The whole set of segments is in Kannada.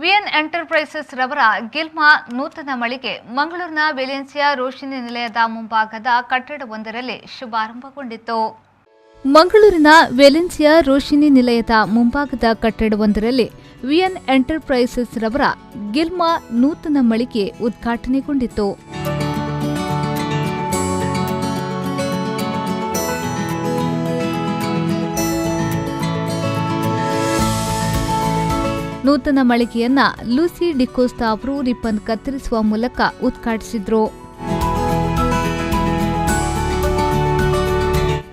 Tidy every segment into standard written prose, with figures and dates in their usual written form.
ವಿಎನ್ ಎಂಟರ್ಪ್ರೈಸಸ್ ರವರ ಗಿಲ್ಮಾ ನೂತನ ಮಳಿಗೆ ಮಂಗಳೂರಿನ ವೆಲೆನ್ಸಿಯಾ ರೋಶಿನಿ ನಿಲಯದ ಮುಂಭಾಗದ ಕಟ್ಟಡವೊಂದರಲ್ಲಿ ಶುಭಾರಂಭಗೊಂಡಿತು. ಮಂಗಳೂರಿನ ವೆಲೆನ್ಸಿಯಾ ರೋಶಿನಿ ನಿಲಯದ ಮುಂಭಾಗದ ಕಟ್ಟಡವೊಂದರಲ್ಲಿ ವಿಎನ್ ಎಂಟರ್ಪ್ರೈಸಸ್ ರವರ ಗಿಲ್ಮಾ ನೂತನ ಮಳಿಗೆ ಉದ್ಘಾಟನೆಗೊಂಡಿತು. ನೂತನ ಮಳಿಗೆಯನ್ನ ಲೂಸಿ ಡಿಕೋಸ್ಟಾ ಅವರು ರಿಬ್ಬನ್ ಕತ್ತರಿಸುವ ಮೂಲಕ ಉದ್ಘಾಟಿಸಿದ್ರು.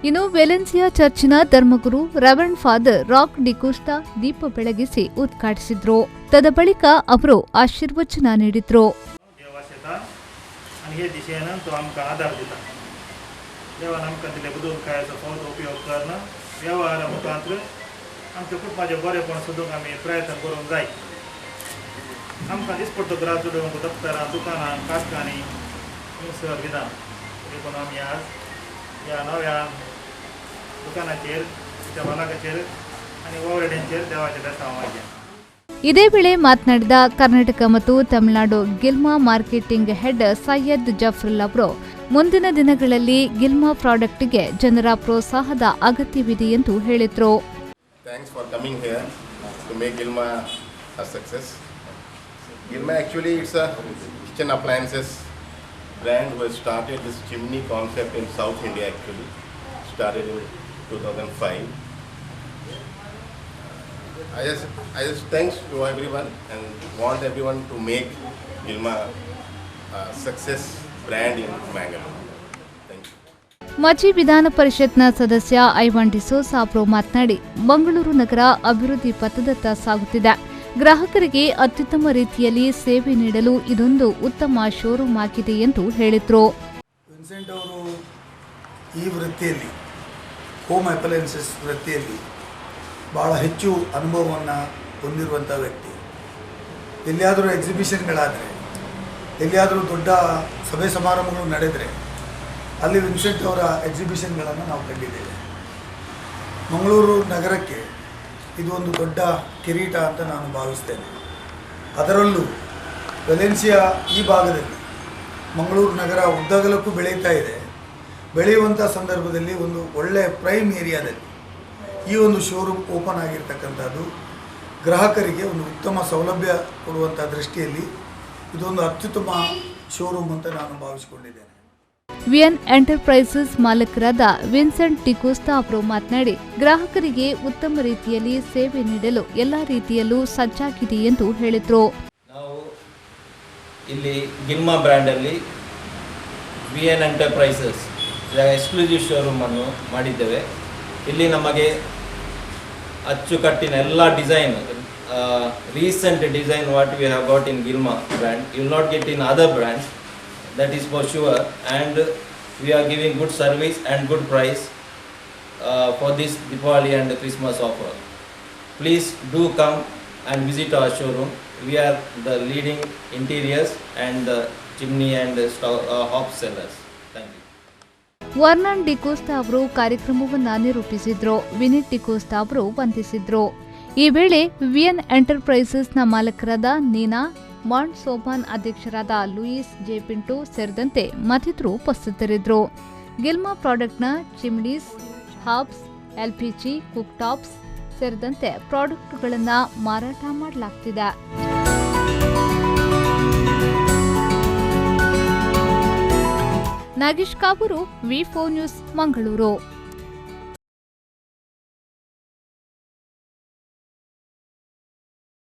ಇನ್ನು ವೆಲೆನ್ಸಿಯಾ ಚರ್ಚಿನ ಧರ್ಮಗುರು ರೆವರೆಂಡ್ ಫಾದರ್ ರಾಕ್ ಡಿಕೋಸ್ಟಾ ದೀಪ ಬೆಳಗಿಸಿ ಉದ್ಘಾಟಿಸಿದ್ರು. ತದಬಳಿಕ ಅವರು ಆಶೀರ್ವಚನ ನೀಡಿದ್ರು. आमचे खूप माझे बरेपण सोदूंक आमी प्रयत्न करूंक जाय. आमकां दिसपट्ट घरा सोडूंक दफ्तरां दुकानां कारखानी हिंसर विधान देखून आमी आज ह्या नव्या दुकानाचेर त्या बालाकाचेर आनी ओवरहेडांचेर देवाचें देसांव मागया. ಇದೇ ವೇಳೆ ಮಾತನಾಡಿದ ಕರ್ನಾಟಕ ಮತ್ತು ತಮಿಳುನಾಡು ಗಿಲ್ಮಾ ಮಾರ್ಕೆಟಿಂಗ್ ಹೆಡ್ ಸೈಯದ್ ಜಫ್ರುಲ್ ಅವರು ಮುಂದಿನ ದಿನಗಳಲ್ಲಿ ಗಿಲ್ಮಾ ಪ್ರಾಡಕ್ಟ್ಗೆ ಜನರ ಪ್ರೋತ್ಸಾಹದ ಅಗತ್ಯವಿದೆ ಎಂದು ಹೇಳಿದರು. Thanks for coming here to make Gilma a success. Gilma actually it's a kitchen appliances brand who has started this chimney concept in South India actually. Started in 2005. I just thanks to everyone and want everyone to make Gilma a success brand in Mangalore. Thank you. ಮಾಜಿ ವಿಧಾನ ಪರಿಷತ್ನ ಸದಸ್ಯ ಐವಾನ್ ಡಿಸೋಸಾ ಅವರು ಮಾತನಾಡಿ ಮಂಗಳೂರು ನಗರ ಅಭಿವೃದ್ಧಿ ಪಥದತ್ತ ಸಾಗುತ್ತಿದೆ. ಗ್ರಾಹಕರಿಗೆ ಅತ್ಯುತ್ತಮ ರೀತಿಯಲ್ಲಿ ಸೇವೆ ನೀಡಲು ಇದೊಂದು ಉತ್ತಮ ಶೋರೂಮ್ ಆಗಿದೆ ಎಂದು ಹೇಳಿದರು. ವಿನ್ಸೆಂಟ್ ಅವರು ಈ ವೃತ್ತಿಯಲ್ಲಿ ಹೋಮ್ ಅಪ್ಲಯನ್ಸಸ್ ವೃತ್ತಿಯಲ್ಲಿ ಬಹಳ ಹೆಚ್ಚು ಅನುಭವವನ್ನು ಹೊಂದಿರುವಂಥ ವ್ಯಕ್ತಿ. ಎಲ್ಲಿಯಾದರೂ ಎಕ್ಸಿಬಿಷನ್ಗಳಾದರೆ, ಎಲ್ಲಿಯಾದರೂ ದೊಡ್ಡ ಸಭೆ ಸಮಾರಂಭಗಳು ನಡೆದರೆ ಅಲ್ಲಿ ವಿನ್ಸೆಂಟ್ ಅವರ ಎಕ್ಸಿಬಿಷನ್ಗಳನ್ನು ನಾವು ಕಂಡಿದ್ದೇವೆ. ಮಂಗಳೂರು ನಗರಕ್ಕೆ ಇದು ಒಂದು ದೊಡ್ಡ ಕಿರೀಟ ಅಂತ ನಾನು ಭಾವಿಸ್ತೇನೆ. ಅದರಲ್ಲೂ ವೆಲೆನ್ಸಿಯಾ ಈ ಭಾಗದಲ್ಲಿ ಮಂಗಳೂರು ನಗರ ಉದ್ದಗಲಕ್ಕೂ ಬೆಳೀತಾ ಇದೆ. ಬೆಳೆಯುವಂಥ ಸಂದರ್ಭದಲ್ಲಿ ಒಂದು ಒಳ್ಳೆಯ ಪ್ರೈಮ್ ಏರಿಯಾದಲ್ಲಿ ಈ ಒಂದು ಶೋರೂಮ್ ಓಪನ್ ಆಗಿರ್ತಕ್ಕಂಥದ್ದು ಗ್ರಾಹಕರಿಗೆ ಒಂದು ಉತ್ತಮ ಸೌಲಭ್ಯ ಕೊಡುವಂಥ ದೃಷ್ಟಿಯಲ್ಲಿ ಇದೊಂದು ಅತ್ಯುತ್ತಮ ಶೋರೂಮ್ ಅಂತ ನಾನು ಭಾವಿಸಿಕೊಂಡಿದ್ದೇನೆ. ವಿಎನ್ ಎಂಟರ್ಪ್ರೈಸಸ್ ಮಾಲಕರಾದ ವಿನ್ಸೆಂಟ್ ಡಿಕೋಸ್ಟಾ ಅವರು ಮಾತನಾಡಿ ಗ್ರಾಹಕರಿಗೆ ಉತ್ತಮ ರೀತಿಯಲ್ಲಿ ಸೇವೆ ನೀಡಲು ಎಲ್ಲ ರೀತಿಯಲ್ಲೂ ಸಜ್ಜಾಗಿದೆ ಎಂದು ಹೇಳಿದರು. ನಾವು ಇಲ್ಲಿ ಗಿಲ್ಮಾ ಬ್ರ್ಯಾಂಡಲ್ಲಿ ವಿಎನ್ ಎಂಟರ್ಪ್ರೈಸಸ್ ಎಕ್ಸ್ಕ್ಲೂಸಿವ್ ಶೋರೂಮ್ ಅನ್ನು ಮಾಡಿದ್ದೇವೆ. ಇಲ್ಲಿ ನಮಗೆ ಅಚ್ಚುಕಟ್ಟಿನ ಎಲ್ಲ design recent design what we have got in Gilma brand you will not get in other brands. That is for sure, and we are giving good service and good price for this Diwali and Christmas offer. Please do come and visit our showroom. We are the leading interiors and the chimney and hob sellers. Thank you. Vernon D'Costa ಅವರು ಕಾರ್ಯಕ್ರಮವನ್ನು ನಿರೂಪಿಸಿದ್ರು. ವಿನಿಟ್ ಡಿಕೋಸ್ಟಾ ಅವರು ವಂದಿಸಿದ್ರು. ಈ ವೇಳೆ ವಿಎನ್ ಎಂಟರ್ಪ್ರೈಸಸ್ನ ಮಾಲಕರಾದ ನೀನಾ ಮಾಂಟ್ ಸೋಬಾನ್, ಅಧ್ಯಕ್ಷರಾದ ಲೂಯಿಸ್ ಜೆ ಪಿಂಟೋ ಸೇರಿದಂತೆ ಮತ್ತಿತರರು ಉಪಸ್ಥಿತರಿದ್ದರು. ಗಿಲ್ಮಾ ಪ್ರಾಡಕ್ಟ್ನ chimneys, hobs, LPG, cook tops ಸೇರಿದಂತೆ ಪ್ರಾಡಕ್ಟ್ಗಳನ್ನು ಮಾರಾಟ ಮಾಡಲಾಗ್ತಿದೆ. ನಾಗೇಶ್ ಕಾಬೂರು, ವಿ4 ನ್ಯೂಸ್, ಮಂಗಳೂರು.